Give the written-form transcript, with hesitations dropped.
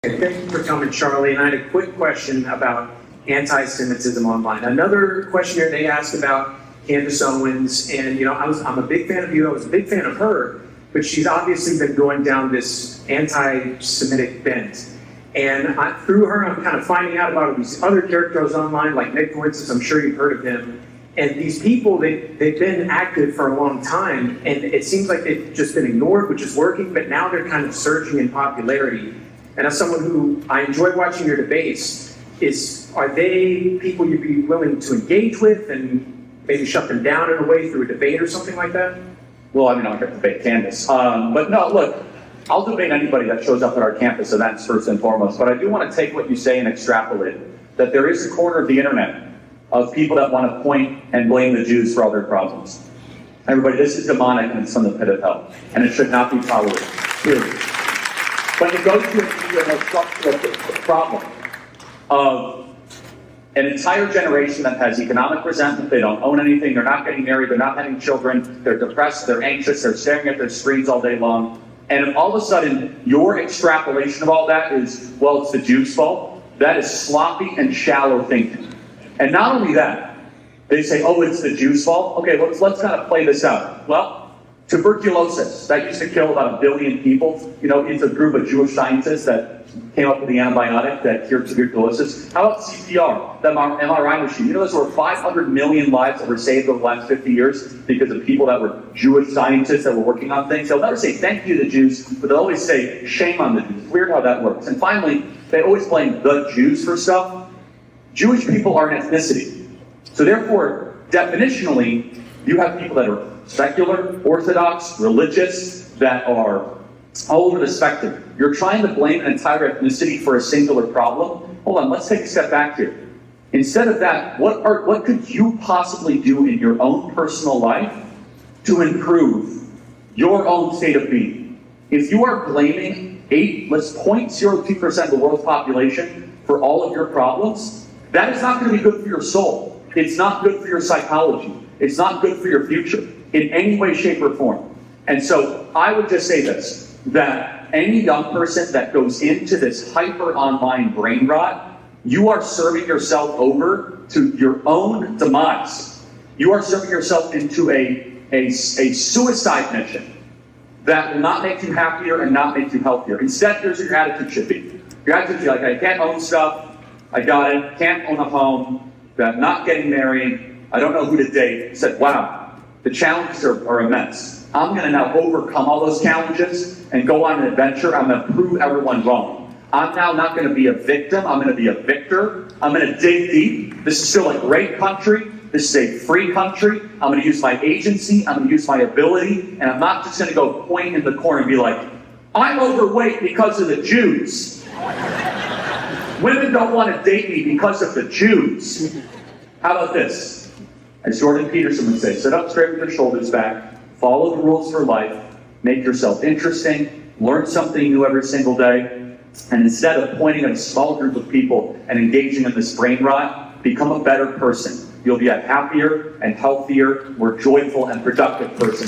Thank you for coming, Charlie. And I had a quick question about anti-Semitism online. Another question here they asked about Candace Owens, and I'm a big fan of you. I was a big fan of her, but she's obviously been going down this anti-Semitic bent. And through her, I'm kind of finding out about these other characters online, like Nick, for instance. I'm sure you've heard of him. And these people, they've been active for a long time, and it seems like they've just been ignored, which is working, but now they're kind of surging in popularity. And as someone who I enjoy watching your debates, are they people you'd be willing to engage with and maybe shut them down in a way through a debate or something like that? Well, I mean, I'm going to debate Candace. But no, look, I'll debate anybody that shows up at our campus events first and foremost. But I do want to take what you say and extrapolate it, that there is a corner of the internet of people that want to point and blame the Jews for all their problems. Everybody, this is demonic and it's from the pit of hell. And it should not be tolerated, period. But it goes to a structural problem of an entire generation that has economic resentment. They don't own anything. They're not getting married. They're not having children. They're depressed. They're anxious. They're staring at their screens all day long. And if all of a sudden your extrapolation of all that is, well, it's the Jews' fault, that is sloppy and shallow thinking. And not only that, they say, oh, it's the Jews' fault. Okay, let's kind of play this out. Well, tuberculosis, that used to kill about 1 billion people. It's a group of Jewish scientists that came up with the antibiotic that cured tuberculosis. How about CPR, the MRI machine? There's over 500 million lives that were saved over the last 50 years because of people that were Jewish scientists that were working on things. They'll never say thank you to the Jews, but they'll always say shame on the Jews. It's weird how that works. And finally, they always blame the Jews for stuff. Jewish people are an ethnicity. So therefore, definitionally, you have people that are secular, orthodox, religious, that are all over the spectrum. You're trying to blame an entire ethnicity for a singular problem. Hold on, let's take a step back here. Instead of that, what could you possibly do in your own personal life to improve your own state of being? If you are blaming 0.02% of the world's population for all of your problems, that is not going to be good for your soul. It's not good for your psychology. It's not good for your future in any way, shape, or form. And so I would just say this, that any young person that goes into this hyper online brain rot, you are serving yourself over to your own demise. You are serving yourself into a suicide mission that will not make you happier and not make you healthier. Instead, here's what your attitude should be. Your attitude should be like, I can't own stuff, I got it, can't own a home, I'm not getting married, I don't know who to date. Said, wow, the challenges are immense. I'm going to now overcome all those challenges and go on an adventure. I'm going to prove everyone wrong. I'm now not going to be a victim. I'm going to be a victor. I'm going to dig deep. This is still a great country. This is a free country. I'm going to use my agency. I'm going to use my ability. And I'm not just going to go point in the corner and be like, I'm overweight because of the Jews. Women don't want to date me because of the Jews. How about this? As Jordan Peterson would say, sit up straight with your shoulders back, follow the rules for life, make yourself interesting, learn something new every single day, and instead of pointing at a small group of people and engaging in this brain rot, become a better person. You'll be a happier and healthier, more joyful and productive person.